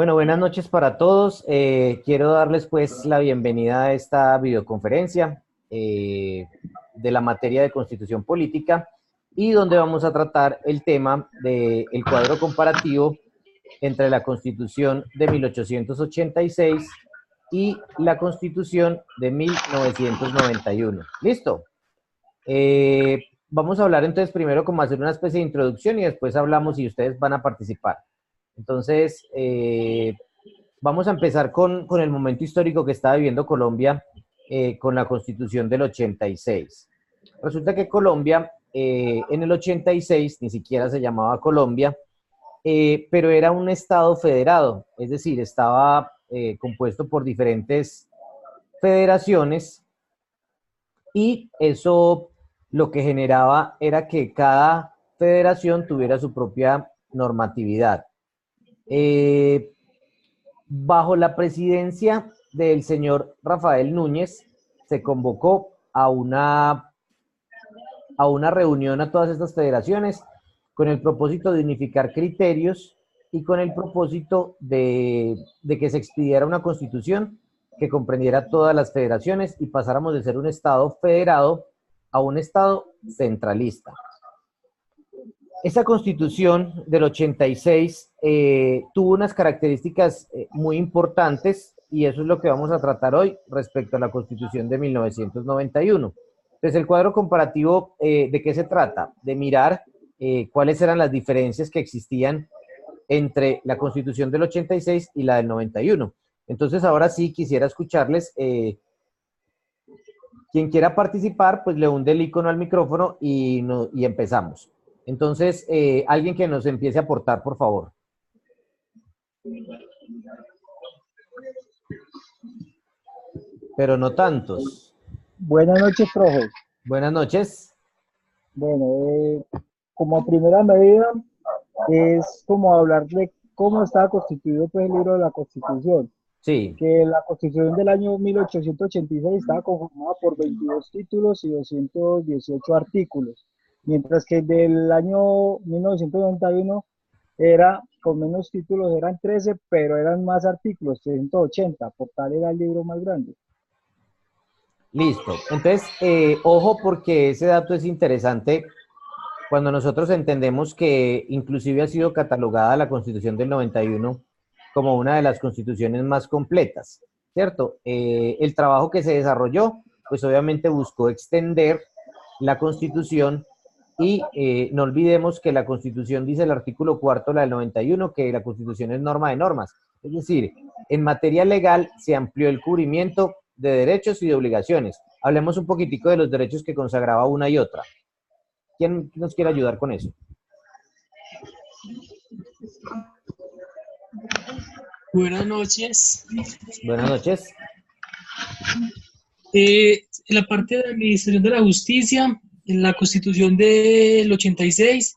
Bueno, buenas noches para todos. Quiero darles pues la bienvenida a esta videoconferencia de la materia de Constitución Política y donde vamos a tratar el tema del cuadro comparativo entre la Constitución de 1886 y la Constitución de 1991. ¿Listo? Vamos a hablar entonces primero como hacer una especie de introducción y después hablamos y ustedes van a participar. Entonces, vamos a empezar con el momento histórico que está viviendo Colombia con la Constitución del 86. Resulta que Colombia en el 86 ni siquiera se llamaba Colombia, pero era un estado federado, es decir, estaba compuesto por diferentes federaciones y eso lo que generaba era que cada federación tuviera su propia normatividad. Bajo la presidencia del señor Rafael Núñez, se convocó a una reunión a todas estas federaciones con el propósito de unificar criterios y con el propósito de que se expidiera una constitución que comprendiera todas las federaciones y pasáramos de ser un estado federado a un estado centralista. Esa constitución del 86 tuvo unas características muy importantes y eso es lo que vamos a tratar hoy respecto a la constitución de 1991. Entonces, el cuadro comparativo, ¿de qué se trata? De mirar cuáles eran las diferencias que existían entre la constitución del 86 y la del 91. Entonces, ahora sí quisiera escucharles. Quien quiera participar, pues le hunde el icono al micrófono y empezamos. Entonces, alguien que nos empiece a aportar, por favor. Pero no tantos. Buenas noches, profe. Buenas noches. Bueno, como primera medida es como hablar de cómo estaba constituido pues, el libro de la Constitución, Sí, que la Constitución del año 1886 estaba conformada por 22 títulos y 218 artículos, mientras que del año 1991 era con menos títulos, eran 13, pero eran más artículos, 380, por tal era el libro más grande. listo. Entonces, ojo porque ese dato es interesante cuando nosotros entendemos que inclusive ha sido catalogada la Constitución del 91 como una de las constituciones más completas, ¿cierto? El trabajo que se desarrolló, pues obviamente buscó extender la Constitución y no olvidemos que la Constitución dice el artículo cuarto, la del 91, que la Constitución es norma de normas. Es decir, en materia legal se amplió el cubrimiento de derechos y de obligaciones. Hablemos un poquitico de los derechos que consagraba una y otra. ¿Quién nos quiere ayudar con eso? Buenas noches. Buenas noches. En la parte de la Administración de la Justicia, en la Constitución del 86,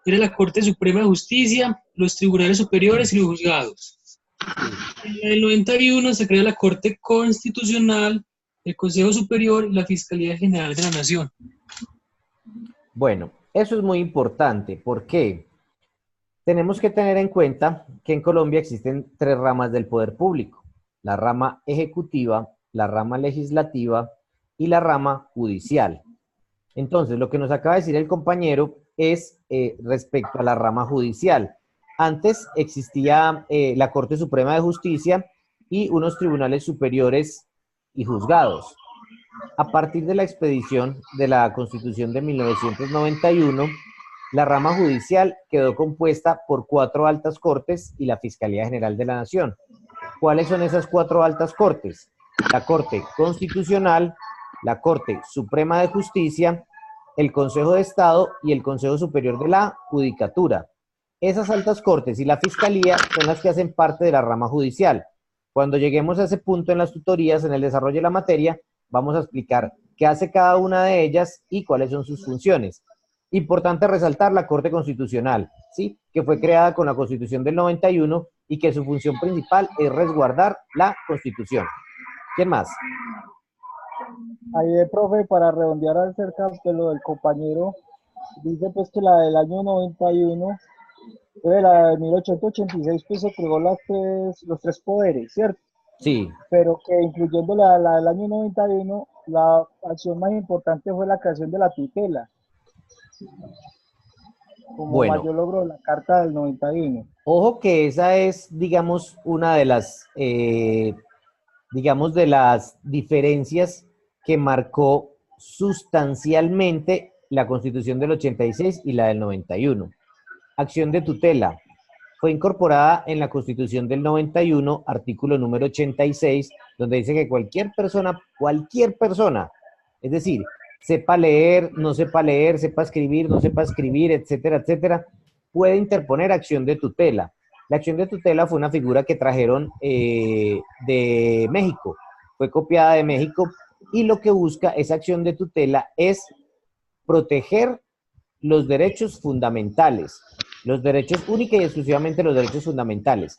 era la Corte Suprema de Justicia, los Tribunales Superiores y los Juzgados. En el 91 se crea la Corte Constitucional, el Consejo Superior y la Fiscalía General de la Nación. Bueno, eso es muy importante. ¿Por qué? Tenemos que tener en cuenta que en Colombia existen tres ramas del poder público: la rama ejecutiva, la rama legislativa y la rama judicial. Entonces, lo que nos acaba de decir el compañero es respecto a la rama judicial. Antes existía la Corte Suprema de Justicia y unos tribunales superiores y juzgados. A partir de la expedición de la Constitución de 1991, la rama judicial quedó compuesta por 4 altas cortes y la Fiscalía General de la Nación. ¿Cuáles son esas 4 altas cortes? La Corte Constitucional, la Corte Suprema de Justicia, el Consejo de Estado y el Consejo Superior de la Judicatura. Esas altas cortes y la Fiscalía son las que hacen parte de la rama judicial. Cuando lleguemos a ese punto en las tutorías, en el desarrollo de la materia, vamos a explicar qué hace cada una de ellas y cuáles son sus funciones. Importante resaltar la Corte Constitucional, ¿sí? Que fue creada con la Constitución del 91 y que su función principal es resguardar la Constitución. ¿Quién más? Ahí el profe, para redondear acerca de lo del compañero, dice pues que la del año 91 Entonces, la de 1886 pues se creó los tres poderes, ¿cierto? Sí, Pero que incluyendo la del año 91, la acción más importante fue la creación de la tutela, como bueno, mayor logro de la Carta del 91. ojo que esa es, digamos, una de las, digamos, de las diferencias que marcó sustancialmente la Constitución del 86 y la del 91. Acción de tutela. Fue incorporada en la Constitución del 91, artículo número 86, donde dice que cualquier persona, es decir, sepa leer, sepa escribir, no sepa escribir, etcétera, etcétera, puede interponer acción de tutela. La acción de tutela fue una figura que trajeron de México, fue copiada de México y lo que busca esa acción de tutela es proteger los derechos fundamentales, los derechos única y exclusivamente los derechos fundamentales.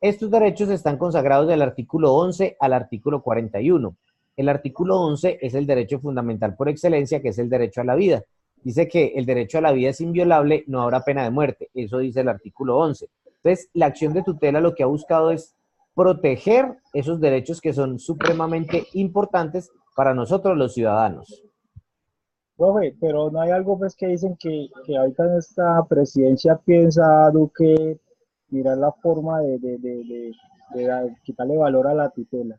Estos derechos están consagrados del artículo 11 al artículo 41. El artículo 11 es el derecho fundamental por excelencia, que es el derecho a la vida. Dice que el derecho a la vida es inviolable, no habrá pena de muerte. Eso dice el artículo 11. Entonces, la acción de tutela lo que ha buscado es proteger esos derechos que son supremamente importantes para nosotros los ciudadanos. Profe, pero no hay algo pues que dicen que ahorita en esta presidencia piensa Duque mirar la forma de quitarle valor a la tutela.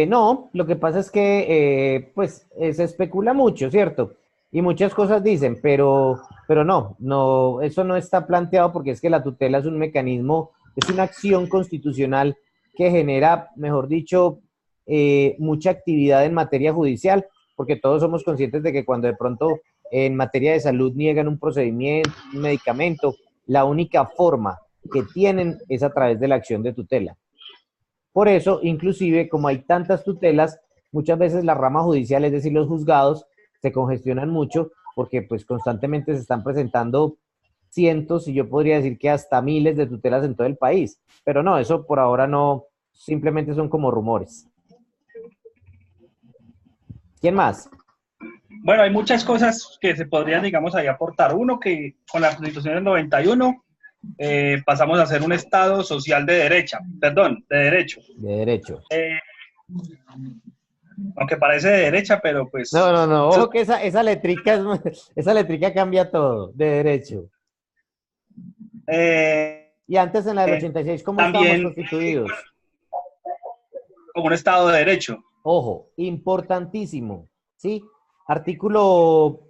No, lo que pasa es que pues se especula mucho, ¿cierto? Y muchas cosas dicen, pero no, eso no está planteado porque es que la tutela es un mecanismo, es una acción constitucional que genera, mejor dicho, mucha actividad en materia judicial, porque todos somos conscientes de que cuando de pronto en materia de salud niegan un procedimiento, un medicamento, la única forma que tienen es a través de la acción de tutela. Por eso, inclusive, como hay tantas tutelas, muchas veces la rama judicial, es decir, los juzgados, se congestionan mucho porque pues constantemente se están presentando cientos y yo podría decir que hasta miles de tutelas en todo el país. Pero no, eso por ahora no, simplemente son como rumores. ¿Quién más? Bueno, hay muchas cosas que se podrían, digamos, ahí aportar. Uno, que con la Constitución del 91 pasamos a ser un Estado social de derecha, perdón, de derecho. De derecho. Aunque parece de derecha, pero pues... No, ojo que esa letrica cambia todo, de derecho. Y antes en la del 86, ¿cómo estábamos constituidos? Como un Estado de derecho. Ojo, importantísimo, ¿sí? Artículo,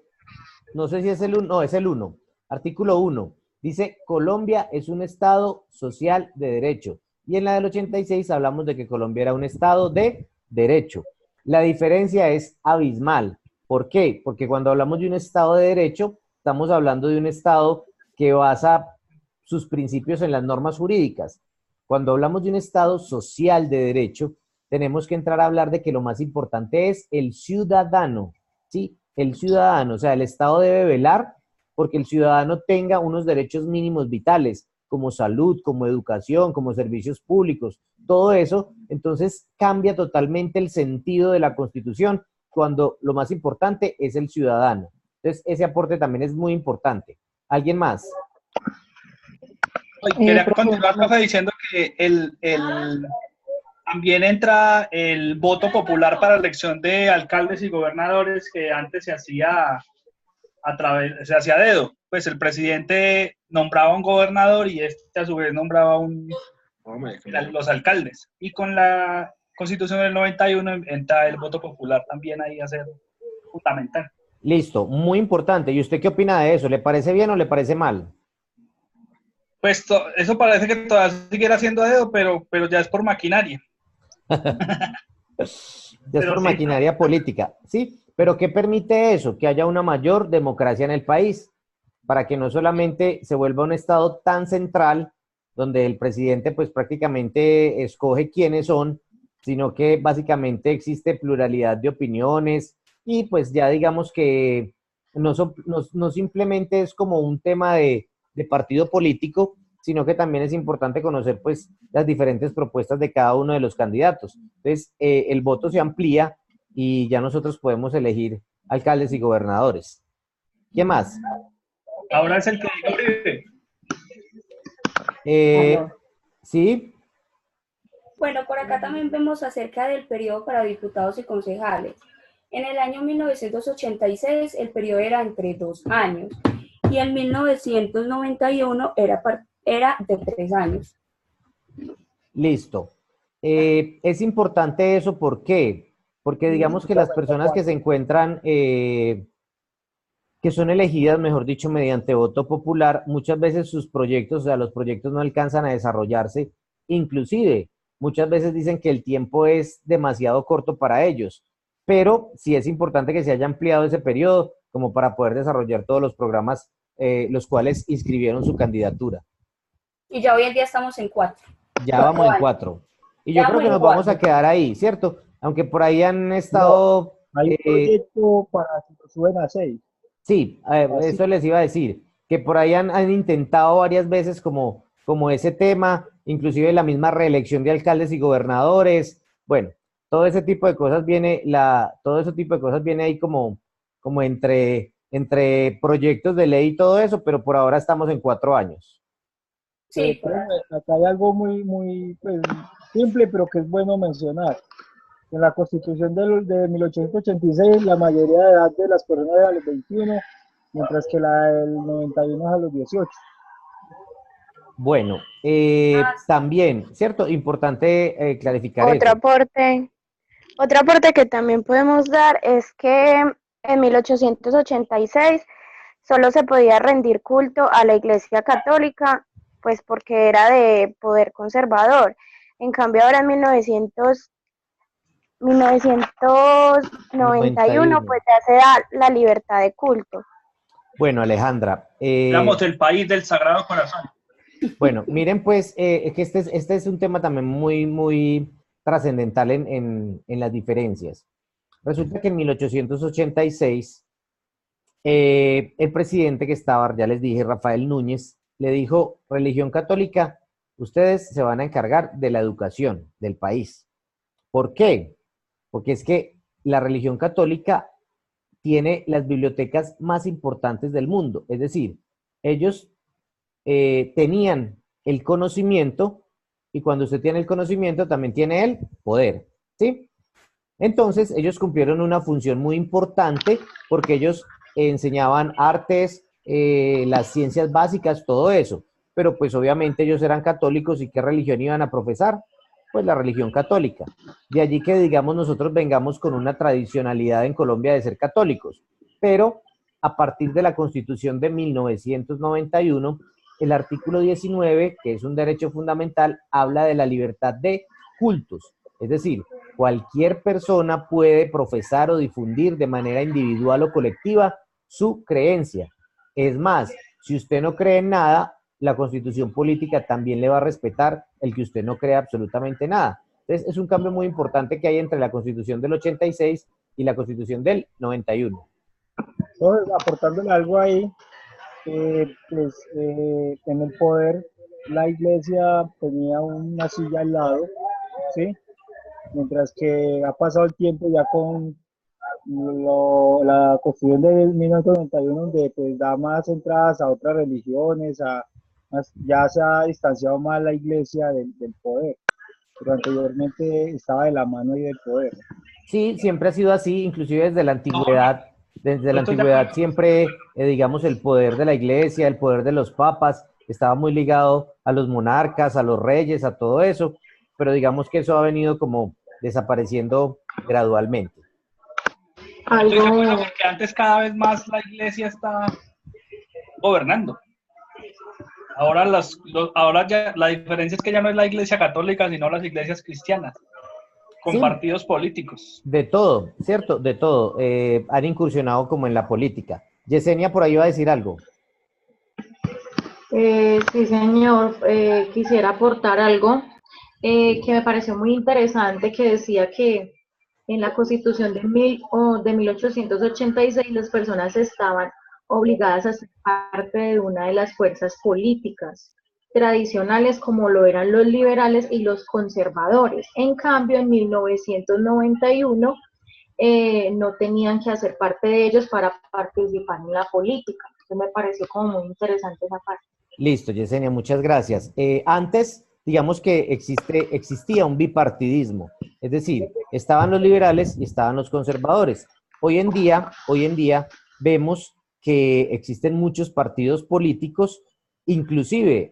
no sé si es el 1, no, es el 1. Artículo 1. Dice, Colombia es un Estado social de derecho. Y en la del 86 hablamos de que Colombia era un Estado de derecho. La diferencia es abismal. ¿Por qué? Porque cuando hablamos de un Estado de derecho, estamos hablando de un Estado que basa sus principios en las normas jurídicas. Cuando hablamos de un Estado social de derecho, tenemos que entrar a hablar de que lo más importante es el ciudadano, ¿sí? El ciudadano, o sea, el Estado debe velar porque el ciudadano tenga unos derechos mínimos vitales, como salud, como educación, como servicios públicos, todo eso, entonces cambia totalmente el sentido de la Constitución cuando lo más importante es el ciudadano. Entonces, ese aporte también es muy importante. ¿Alguien más? Quería continuar, profe, diciendo que también entra el voto popular para elección de alcaldes y gobernadores que antes se hacía se hacía a dedo. Pues el presidente nombraba un gobernador y este a su vez nombraba los alcaldes. Y con la Constitución del 91 entra el voto popular también ahí a ser fundamental. Listo, muy importante. ¿Y usted qué opina de eso? ¿Le parece bien o le parece mal? Pues eso parece que todavía siguiera siendo a dedo, pero ya es por maquinaria. Ya es por maquinaria política, ¿sí? Pero ¿qué permite eso? Que haya una mayor democracia en el país, para que no solamente se vuelva un Estado tan central, donde el presidente pues prácticamente escoge quiénes son, sino que básicamente existe pluralidad de opiniones y pues ya digamos que no simplemente es como un tema de partido político, sino que también es importante conocer pues las diferentes propuestas de cada uno de los candidatos. Entonces, el voto se amplía y ya nosotros podemos elegir alcaldes y gobernadores. ¿Qué más? Ahora es el que diga Uribe. Eh, ¿Sí? Bueno, por acá también vemos acerca del periodo para diputados y concejales. En el año 1986 el periodo era entre 2 años y en 1991 era de 3 años. Listo. Es importante eso, ¿por qué? Porque digamos que las personas que se encuentran, que son elegidas, mejor dicho, mediante voto popular, muchas veces sus proyectos, o sea, los proyectos no alcanzan a desarrollarse, inclusive muchas veces dicen que el tiempo es demasiado corto para ellos, pero sí es importante que se haya ampliado ese periodo como para poder desarrollar todos los programas los cuales inscribieron su candidatura. Y ya hoy en día estamos en Ya cuatro vamos en años. 4. Y yo Ya creo vamos que en nos vamos a 4. quedar ahí, ¿cierto? Aunque por ahí han No, estado, hay un proyecto para que lo suben a 6. sí, Así. eso les iba a decir, que por ahí han intentado varias veces como ese tema, inclusive la misma reelección de alcaldes y gobernadores. Bueno, todo ese tipo de cosas viene, todo ese tipo de cosas viene ahí como entre proyectos de ley y todo eso, pero por ahora estamos en 4 años. Sí, Pero acá hay algo muy pues, simple, pero que es bueno mencionar. En la Constitución de 1886, la mayoría de edad de las personas era a los 21, mientras que la del 91 es a los 18. Bueno, también, ¿cierto? Importante clarificar Otro eso. aporte, otro aporte que también podemos dar es que en 1886 solo se podía rendir culto a la Iglesia Católica, pues porque era de poder conservador. En cambio, ahora en 1991 91. pues ya se da la libertad de culto. Bueno, Alejandra, Éramos el país del Sagrado Corazón. bueno, miren pues que este es un tema también muy trascendental en las diferencias. Resulta que en 1886 el presidente que estaba, ya les dije, Rafael Núñez, le dijo, religión católica, ustedes se van a encargar de la educación del país. ¿Por qué? Porque es que la religión católica tiene las bibliotecas más importantes del mundo. Es decir, ellos tenían el conocimiento y cuando usted tiene el conocimiento también tiene el poder, ¿sí? Entonces, ellos cumplieron una función muy importante porque ellos enseñaban artes, las ciencias básicas, todo eso. Pero pues obviamente ellos eran católicos y ¿qué religión iban a profesar? Pues la religión católica. De allí que digamos nosotros vengamos con una tradicionalidad en Colombia de ser católicos. Pero a partir de la Constitución de 1991, el artículo 19, que es un derecho fundamental, habla de la libertad de cultos. Es decir, cualquier persona puede profesar o difundir de manera individual o colectiva su creencia. Es más, si usted no cree en nada, la Constitución política también le va a respetar el que usted no cree absolutamente nada. Entonces, es un cambio muy importante que hay entre la Constitución del 86 y la Constitución del 91. Entonces, aportándole algo ahí, pues en el poder la iglesia tenía una silla al lado, ¿sí? Mientras que ha pasado el tiempo ya con la Constitución de 1991, donde pues da más entradas a otras religiones, ya se ha distanciado más la iglesia del poder, pero anteriormente estaba de la mano y del poder. Sí, siempre ha sido así, inclusive desde la antigüedad. Desde Yo la estoy de antigüedad acuerdo. siempre, digamos, el poder de la iglesia, el poder de los papas, estaba muy ligado a los monarcas, a los reyes, a todo eso, pero digamos que eso ha venido como desapareciendo gradualmente. Yo estoy de acuerdo Algo, porque antes cada vez más la iglesia está gobernando. Ahora ya la diferencia es que ya no es la iglesia católica, sino las iglesias cristianas, con Sí, partidos políticos. de todo, ¿cierto? De todo. Han incursionado como en la política. Yesenia por ahí va a decir algo. Sí, señor, quisiera aportar algo que me pareció muy interesante, que decía que en la Constitución de 1886 las personas estaban obligadas a ser parte de una de las fuerzas políticas tradicionales como lo eran los liberales y los conservadores. En cambio, en 1991 no tenían que hacer parte de ellos para participar en la política. Entonces me pareció como muy interesante esa parte. Listo, Yesenia, muchas gracias. Antes, digamos que existía un bipartidismo, es decir, estaban los liberales y estaban los conservadores. Hoy en día vemos que existen muchos partidos políticos, inclusive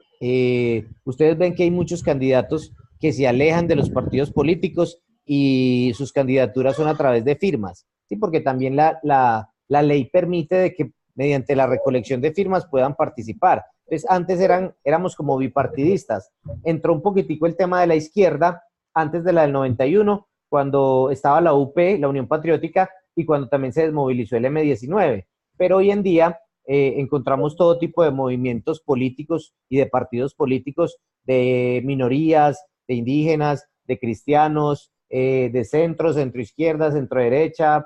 ustedes ven que hay muchos candidatos que se alejan de los partidos políticos y sus candidaturas son a través de firmas, ¿sí? Porque también la ley permite de que mediante la recolección de firmas puedan participar. Entonces, antes éramos como bipartidistas. Entró un poquitico el tema de la izquierda, antes de la del 91, cuando estaba la UP, la Unión Patriótica, y cuando también se desmovilizó el M19. Pero hoy en día encontramos todo tipo de movimientos políticos y de partidos políticos, de minorías, de indígenas, de cristianos, de centro, centro izquierda, centro derecha,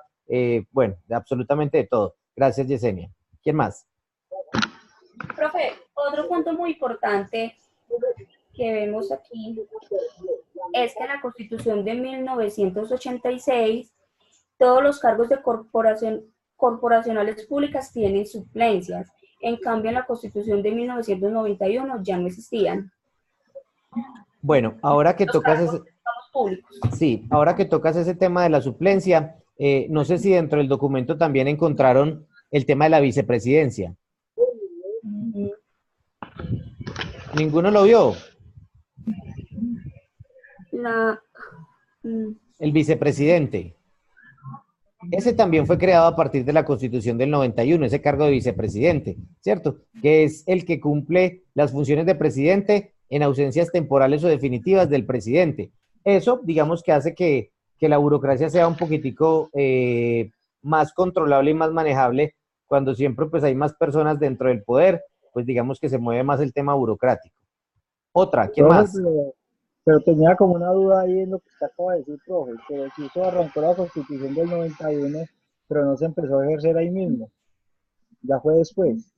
bueno, de absolutamente de todo. Gracias, Yesenia. ¿Quién más? Profe, otro punto muy importante que vemos aquí es que en la Constitución de 1986 todos los cargos de corporacionales públicas tienen suplencias. En cambio, en la Constitución de 1991 ya no existían. Bueno, ahora que Los tocas cargos, ese, digamos, públicos. sí, ahora que tocas ese tema de la suplencia, no sé si dentro del documento también encontraron el tema de la vicepresidencia. ¿Ninguno lo vio? El vicepresidente. Ese también fue creado a partir de la Constitución del 91, ese cargo de vicepresidente, ¿cierto? Que es el que cumple las funciones de presidente en ausencias temporales o definitivas del presidente. Eso, digamos que hace que la burocracia sea un poquitico más controlable y más manejable cuando siempre pues hay más personas dentro del poder, pues digamos que se mueve más el tema burocrático. Otra, ¿quién Profe, más? pero tenía como una duda ahí en lo que usted acaba de decir, profe, pero si eso arrancó la Constitución del 91, pero no se empezó a ejercer ahí mismo, ya fue después,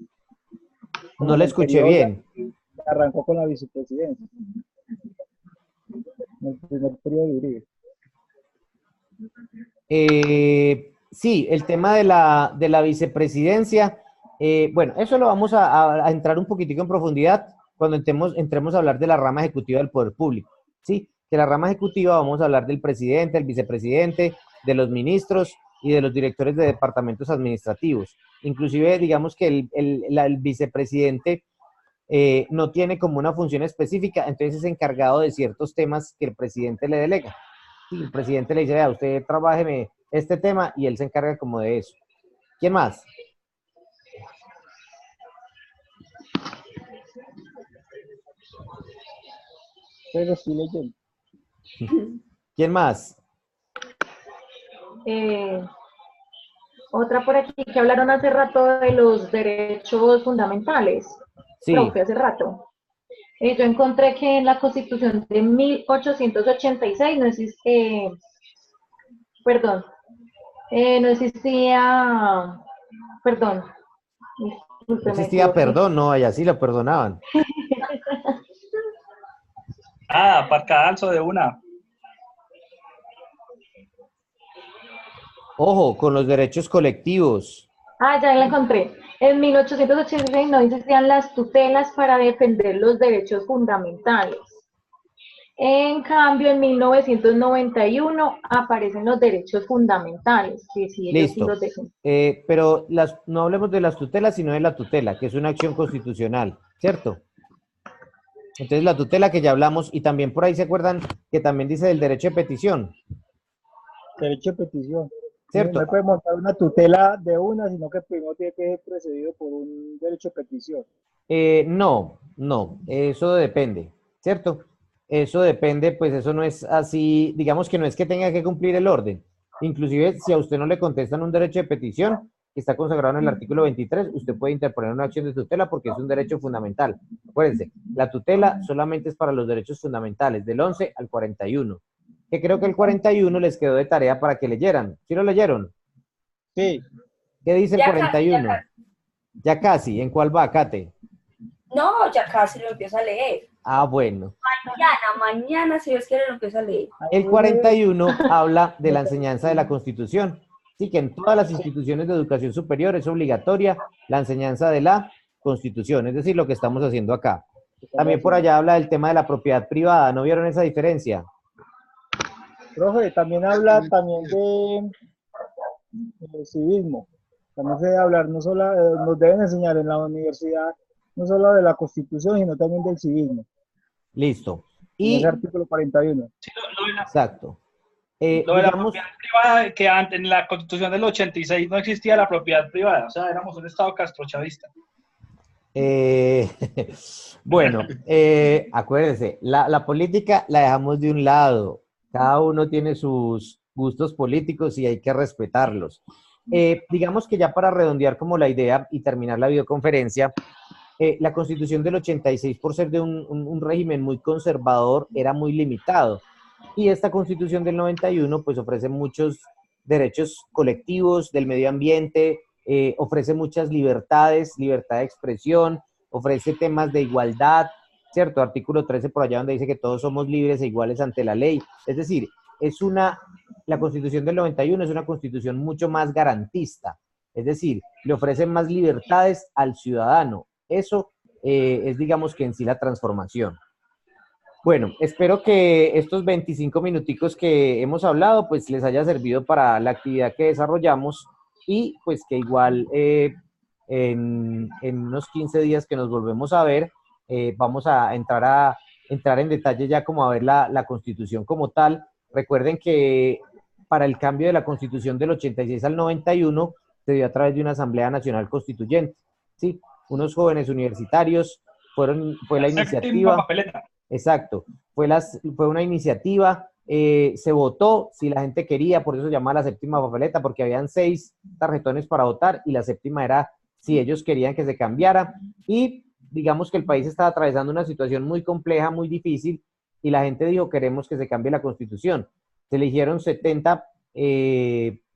como No en le el escuché periodo bien. ya arrancó con la vicepresidencia, en el primer periodo de Uribe. Sí, el tema de la vicepresidencia, bueno, eso lo vamos a entrar un poquitico en profundidad cuando entremos a hablar de la rama ejecutiva del poder público, ¿sí? Que la rama ejecutiva vamos a hablar del presidente, el vicepresidente, de los ministros y de los directores de departamentos administrativos. Inclusive, digamos que el vicepresidente no tiene como una función específica, entonces es encargado de ciertos temas que el presidente le delega. Sí, el presidente le dice, vea, usted trabájeme este tema y él se encarga como de eso. ¿Quién más? Pero sí leyendo. ¿Quién más? Otra por aquí que hablaron hace rato de los derechos fundamentales. Sí. Profe, hace rato. Yo encontré que en la Constitución de 1886 no existe, perdón, no existía, perdón, disculpe, No me existía equivoqué. perdón, no, allá sí lo perdonaban. Ah, parcadazo de una. Ojo, con los derechos colectivos. Ah, ya la encontré. En 1886 no existían las tutelas para defender los derechos fundamentales. En cambio, en 1991 aparecen los derechos fundamentales, que sí, ellos sí Listo. los dejan. Pero no hablemos de las tutelas, sino de la tutela, que es una acción constitucional, ¿cierto? Entonces la tutela que ya hablamos, y también por ahí se acuerdan que también dice del derecho de petición, Derecho de petición. ¿cierto? No puede montar una tutela de una, sino que primero tiene que ser precedido por un derecho de petición. No, eso depende, ¿cierto? Eso depende, pues eso no es así, digamos que no es que tenga que cumplir el orden. Inclusive, si a usted no le contestan un derecho de petición, que está consagrado en el artículo 23, usted puede interponer una acción de tutela porque es un derecho fundamental. Acuérdense, la tutela solamente es para los derechos fundamentales, del 11 al 41, que creo que el 41 les quedó de tarea para que leyeran. ¿Sí lo leyeron? Sí. ¿Qué dice el Ya 41? casi. Ya casi, ¿en cuál va, Kate? No, ya casi lo empiezo a leer. Ah, bueno. Mañana, si Dios quiere, lo empiezo a leer. El 41 habla de la enseñanza de la Constitución. Sí, que en todas las instituciones de educación superior es obligatoria la enseñanza de la constitución, es decir, lo que estamos haciendo acá. También por allá habla del tema de la propiedad privada, ¿no vieron esa diferencia? Profe, también habla también de civismo. También se debe hablar, no solo, nos deben enseñar en la universidad, no solo de la Constitución, sino también del civismo. Listo. En Y, ese artículo 41. Sí, lo de la, exacto. lo de la Digamos, propiedad privada, que antes en la Constitución del 86 no existía la propiedad privada, o sea, éramos un Estado castrochavista. Eh, bueno, acuérdese, la política la dejamos de un lado. Cada uno tiene sus gustos políticos y hay que respetarlos. Digamos que ya para redondear como la idea y terminar la videoconferencia, la Constitución del 86, por ser de un régimen muy conservador, era muy limitado. Y esta Constitución del 91, pues ofrece muchos derechos colectivos del medio ambiente, ofrece muchas libertades, libertad de expresión, ofrece temas de igualdad, ¿cierto? Artículo 13 por allá donde dice que todos somos libres e iguales ante la ley. Es decir, la Constitución del 91 es una constitución mucho más garantista, es decir, le ofrece más libertades al ciudadano. Eso es, digamos que en sí la transformación. Bueno, espero que estos 25 minuticos que hemos hablado, pues les haya servido para la actividad que desarrollamos y pues que igual en unos 15 días que nos volvemos a ver, vamos a entrar en detalle ya como a ver la Constitución como tal. Recuerden que para el cambio de la Constitución del 86 al 91 se dio a través de una Asamblea Nacional Constituyente, ¿sí? Unos jóvenes universitarios fue la iniciativa. Papeleta. Exacto, fue una iniciativa, se votó si la gente quería, por eso se llama la séptima papeleta, porque habían 6 tarjetones para votar y la séptima era si ellos querían que se cambiara. Y digamos que el país estaba atravesando una situación muy compleja, muy difícil, y la gente dijo, queremos que se cambie la Constitución. Se eligieron 70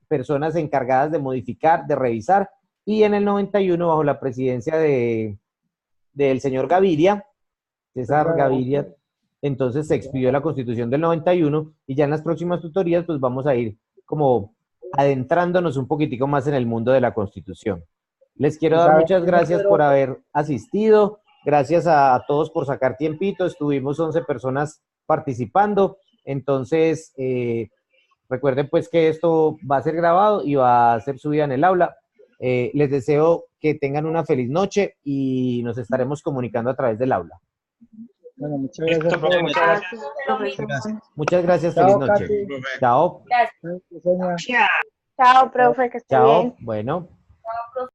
personas encargadas de modificar, de revisar, y en el 91, bajo la presidencia del señor Gaviria, César Gaviria, entonces se expidió la Constitución del 91 y ya en las próximas tutorías pues vamos a ir como adentrándonos un poquitico más en el mundo de la Constitución. Les quiero dar muchas gracias por haber asistido, gracias a todos por sacar tiempito, estuvimos 11 personas participando, entonces recuerden pues que esto va a ser grabado y va a ser subido en el aula. Les deseo que tengan una feliz noche y nos estaremos comunicando a través del aula. Bueno, muchas gracias. Muchas gracias, Chao, feliz noche. Katy. Chao. Gracias. Chao, profe, que esté Chao. bien. Bueno. Chao, profe.